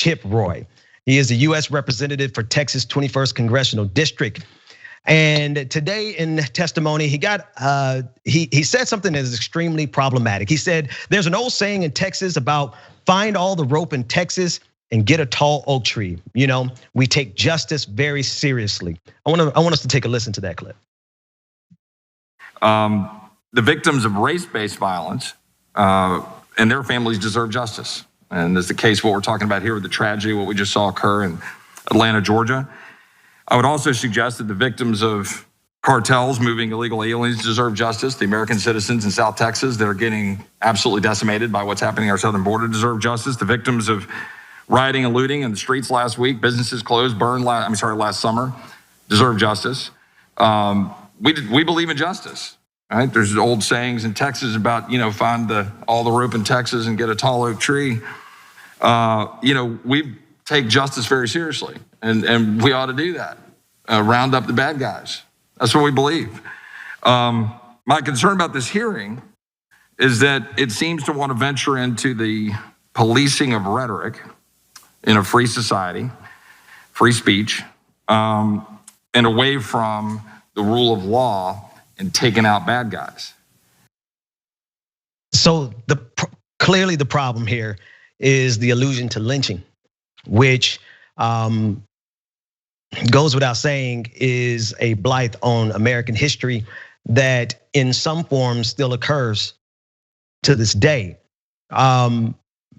Chip Roy. He is the US representative for Texas 21st Congressional District. And today in testimony, he said something that is extremely problematic. He said, there's an old saying in Texas about find all the rope in Texas and get a tall oak tree. We take justice very seriously. I want us to take a listen to that clip. The victims of race-based violence and their families deserve justice. And as the case, what we're talking about here with the tragedy, what we just saw occur in Atlanta, Georgia. I would also suggest that the victims of cartels moving illegal aliens deserve justice. The American citizens in South Texas that are getting absolutely decimated by what's happening at our southern border deserve justice. The victims of rioting and looting in the streets last week, businesses closed, burned last summer, deserve justice. We believe in justice, right? There's old sayings in Texas about, find all the rope in Texas and get a tall oak tree. We take justice very seriously, and we ought to do that. Round up the bad guys. That's what we believe. My concern about this hearing is that it seems to want to venture into the policing of rhetoric in a free society, free speech, and away from the rule of law and taking out bad guys. So clearly the problem here is the allusion to lynching, which goes without saying is a blight on American history that in some form still occurs to this day. And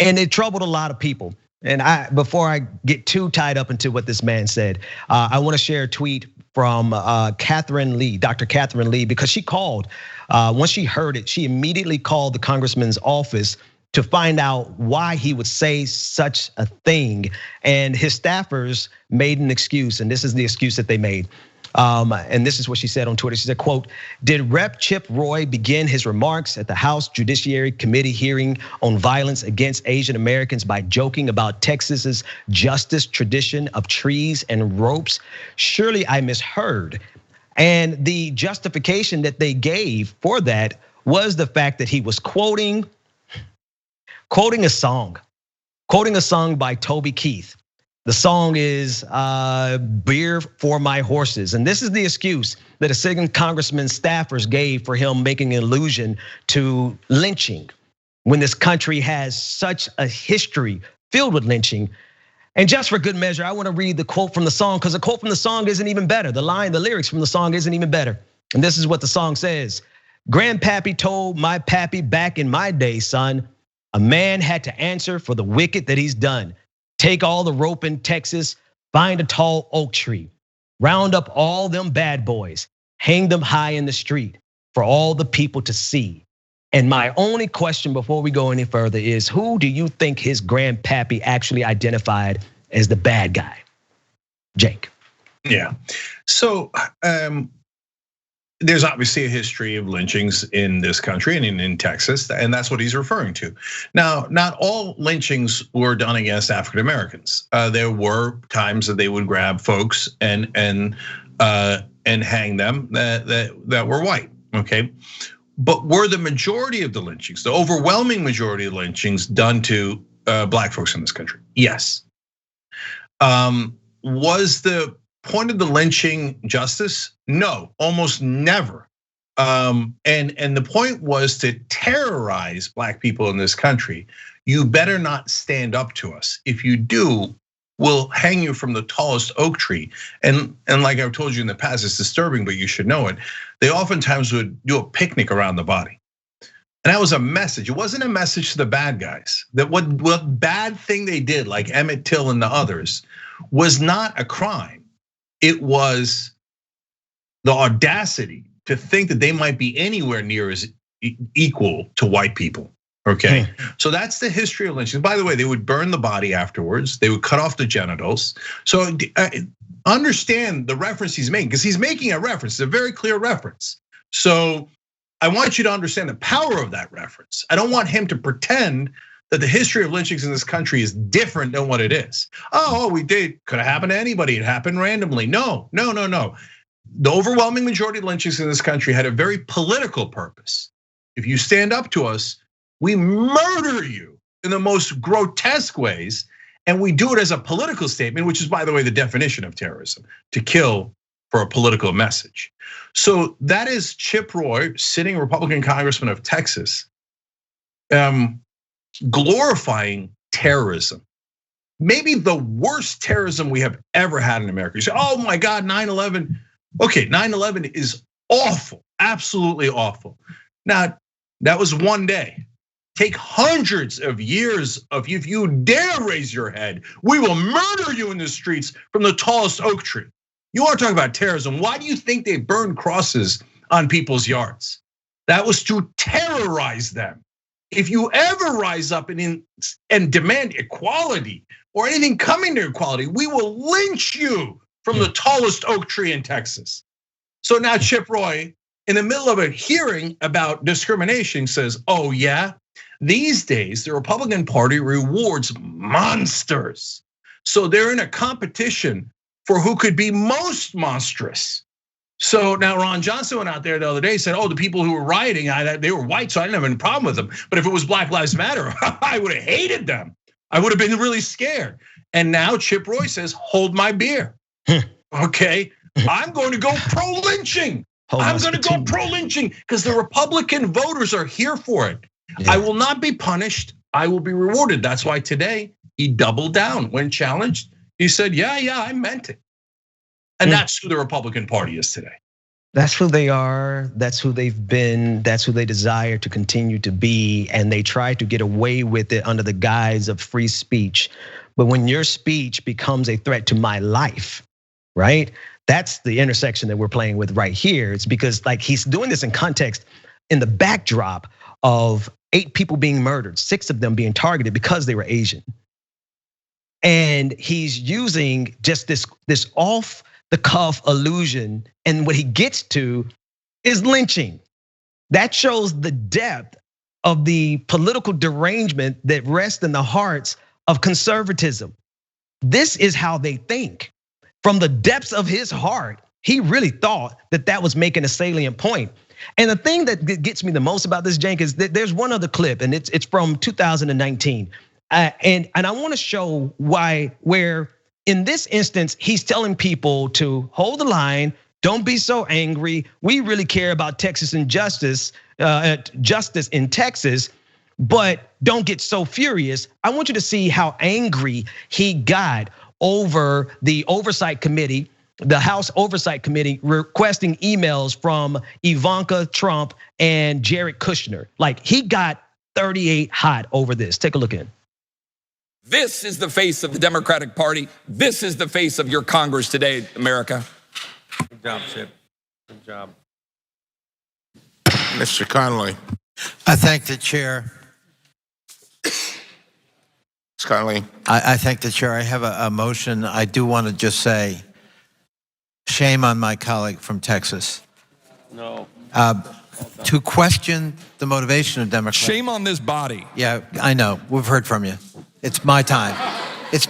it troubled a lot of people. And before I get too tied up into what this man said, I want to share a tweet from Catherine Lee, Dr. Catherine Lee, because she called, once she heard it, she immediately called the congressman's office to find out why he would say such a thing. And his staffers made an excuse, and this is the excuse that they made. And this is what she said on Twitter. She said, quote, did Rep. Chip Roy begin his remarks at the House Judiciary Committee hearing on violence against Asian Americans by joking about Texas's justice tradition of trees and ropes? Surely I misheard. And the justification that they gave for that was the fact that he was quoting a song by Toby Keith. The song is Beer for My Horses. And this is the excuse that a second congressman's staffers gave for him making an allusion to lynching when this country has such a history filled with lynching. And just for good measure, I want to read the quote from the song because the quote from the song isn't even better. The lyrics from the song isn't even better. And this is what the song says. Grandpappy told my pappy back in my day, son, a man had to answer for the wicked that he's done. Take all the rope in Texas, find a tall oak tree, round up all them bad boys, hang them high in the street for all the people to see. And my only question before we go any further is, who do you think his grandpappy actually identified as the bad guy? Cenk. Yeah, so there's obviously a history of lynchings in this country and in Texas, and that's what he's referring to. Now, not all lynchings were done against African Americans. There were times that they would grab folks and hang them that were white. Okay, but were the majority of the lynchings, the overwhelming majority of lynchings, done to black folks in this country? Yes. Was the point of the lynching justice? No, almost never. And the point was to terrorize black people in this country. You better not stand up to us. If you do, we'll hang you from the tallest oak tree. And like I've told you in the past, it's disturbing, but you should know it. They oftentimes would do a picnic around the body. And that was a message. It wasn't a message to the bad guys. That what bad thing they did, like Emmett Till and the others, was not a crime. It was the audacity to think that they might be anywhere near as equal to white people. Okay, so that's the history of lynching. By the way, they would burn the body afterwards. They would cut off the genitals. So understand the reference he's making, because he's making a reference, it's a very clear reference. So I want you to understand the power of that reference. I don't want him to pretend that the history of lynchings in this country is different than what it is. Oh, we did, could have happened to anybody. It happened randomly. No. The overwhelming majority of lynchings in this country had a very political purpose. If you stand up to us, we murder you in the most grotesque ways. And we do it as a political statement, which is, by the way, the definition of terrorism, to kill for a political message. So that is Chip Roy, sitting Republican congressman of Texas, glorifying terrorism. Maybe the worst terrorism we have ever had in America. You say, oh my God, 9/11. Okay, 9/11 is awful, absolutely awful. Now, that was one day. Take hundreds of years of, if you dare raise your head, we will murder you in the streets from the tallest oak tree. You want to talk about terrorism? Why do you think they burned crosses on people's yards? That was to terrorize them. If you ever rise up and demand equality or anything coming to equality, we will lynch you from the tallest oak tree in Texas. So now Chip Roy, in the middle of a hearing about discrimination, says, oh yeah, these days the Republican Party rewards monsters. So they're in a competition for who could be most monstrous. So now Ron Johnson went out there the other day and said, oh, the people who were rioting, they were white, so I didn't have any problem with them. But if it was Black Lives Matter, I would have hated them. I would have been really scared. And now Chip Roy says, hold my beer. Okay, I'm going to go pro-lynching. I'm going to go pro-lynching because the Republican voters are here for it. Yeah. I will not be punished. I will be rewarded. That's why today he doubled down when challenged. He said, yeah, I meant it. And that's who the Republican Party is today. That's who they are. That's who they've been. That's who they desire to continue to be. And they try to get away with it under the guise of free speech. But when your speech becomes a threat to my life, right? That's the intersection that we're playing with right here. It's because like he's doing this in context in the backdrop of 8 people being murdered, 6 of them being targeted because they were Asian. And he's using just this off the cuff allusion, and what he gets to is lynching. That shows the depth of the political derangement that rests in the hearts of conservatism. This is how they think. From the depths of his heart, he really thought that that was making a salient point. And the thing that gets me the most about this, Cenk, is that there's one other clip, and it's from 2019. And I want to show where in this instance, he's telling people to hold the line, don't be so angry. We really care about Texas and justice in Texas, but don't get so furious. I want you to see how angry he got over the oversight committee, the House Oversight Committee requesting emails from Ivanka Trump and Jared Kushner. Like he got 38 hot over this. Take a look in. This is the face of the Democratic Party. This is the face of your Congress today, America. Good job, Chip. Good job. Mr. Connolly. I thank the chair. Ms. Connolly. I thank the chair. I have a motion. I do want to just say, shame on my colleague from Texas. No. To question the motivation of Democrats. Shame on this body. Yeah, I know. We've heard from you. It's my time.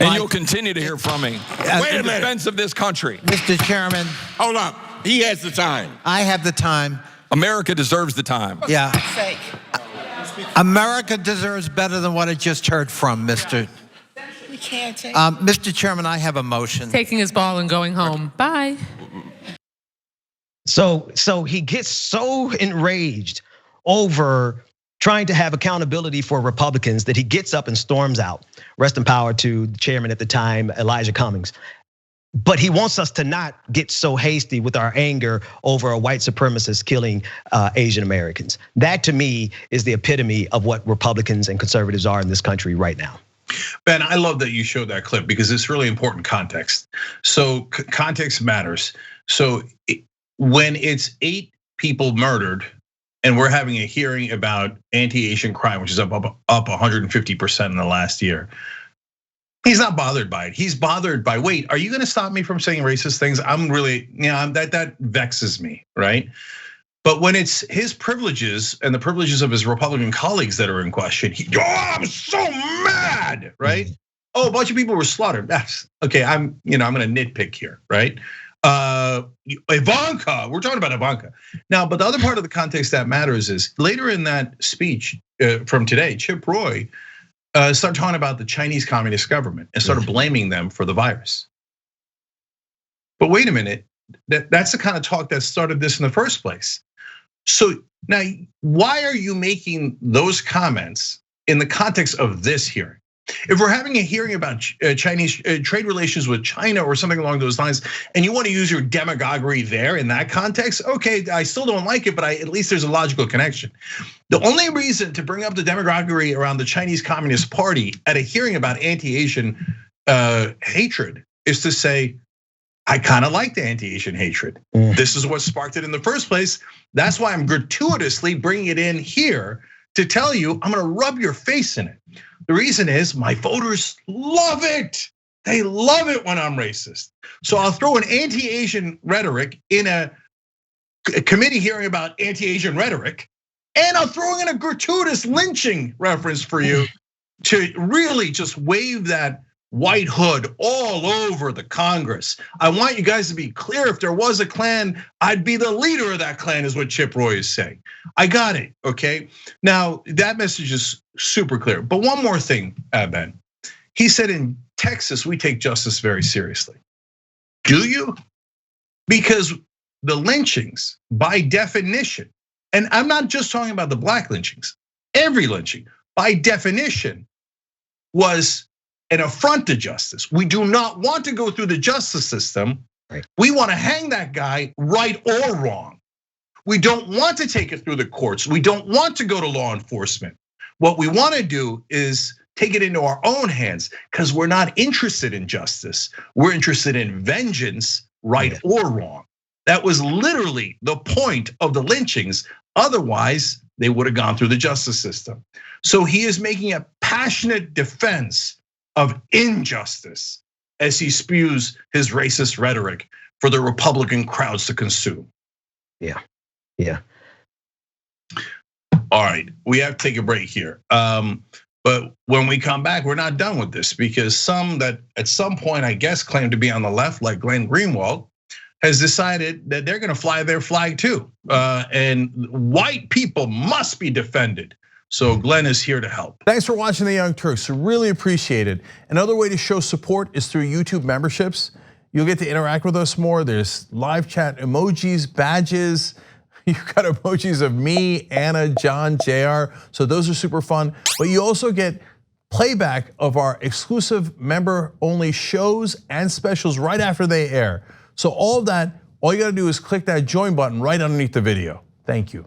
And you'll continue to hear from me. Wait a minute. In defense of this country. Mr. Chairman. Hold up. He has the time. I have the time. America deserves the time. Yeah. America deserves better than what it just heard from, Mr. We can't take Mr. Chairman, I have a motion. Taking his ball and going home. Bye. So he gets so enraged over trying to have accountability for Republicans that he gets up and storms out. Rest in power to the chairman at the time, Elijah Cummings. But he wants us to not get so hasty with our anger over a white supremacist killing Asian Americans. That to me is the epitome of what Republicans and conservatives are in this country right now. Ben, I love that you showed that clip because it's really important context. So context matters. So when it's 8 people murdered and we're having a hearing about anti-Asian crime, which is up 150% in the last year, he's not bothered by it. He's bothered by, wait, are you gonna stop me from saying racist things? I'm really, that vexes me, right? But when it's his privileges and the privileges of his Republican colleagues that are in question, I'm so mad, right? Oh, a bunch of people were slaughtered. That's okay. I'm gonna nitpick here, right? Ivanka, we're talking about Ivanka now. But the other part of the context that matters is later in that speech from today, Chip Roy started talking about the Chinese Communist government and started blaming them for the virus. But wait a minute, that's the kind of talk that started this in the first place. So now, why are you making those comments in the context of this hearing? If we're having a hearing about Chinese trade relations with China or something along those lines, and you want to use your demagoguery there in that context, okay, I still don't like it, but at least there's a logical connection. The only reason to bring up the demagoguery around the Chinese Communist Party at a hearing about anti-Asian hatred is to say, I kind of like the anti-Asian hatred. This is what sparked it in the first place. That's why I'm gratuitously bringing it in here to tell you I'm gonna rub your face in it. The reason is my voters love it. They love it when I'm racist. So I'll throw an anti-Asian rhetoric in a committee hearing about anti-Asian rhetoric, and I'll throw in a gratuitous lynching reference for you to really just wave that white hood all over the Congress. I want you guys to be clear. If there was a Klan, I'd be the leader of that Klan, is what Chip Roy is saying. I got it, okay? Now, that message is super clear. But one more thing, Ben. He said in Texas, we take justice very seriously. Do you? Because the lynchings, by definition, and I'm not just talking about the black lynchings, every lynching, by definition, was an affront to justice. We do not want to go through the justice system. We want to hang that guy, right or wrong. We don't want to take it through the courts. We don't want to go to law enforcement. What we want to do is take it into our own hands, because we're not interested in justice. We're interested in vengeance, right or wrong. That was literally the point of the lynchings. Otherwise, they would have gone through the justice system. So he is making a passionate defense of injustice as he spews his racist rhetoric for the Republican crowds to consume. Yeah. All right, we have to take a break here. But when we come back, we're not done with this, because some that at some point, I guess, claim to be on the left, like Glenn Greenwald, has decided that they're gonna fly their flag too. And white people must be defended. So Glenn is here to help. Thanks for watching The Young Turks, really appreciate it. Another way to show support is through YouTube memberships. You'll get to interact with us more. There's live chat emojis, badges. You've got emojis of me, Anna, John, JR. So those are super fun. But you also get playback of our exclusive member-only shows and specials right after they air. So all of that, all you gotta do is click that join button right underneath the video. Thank you.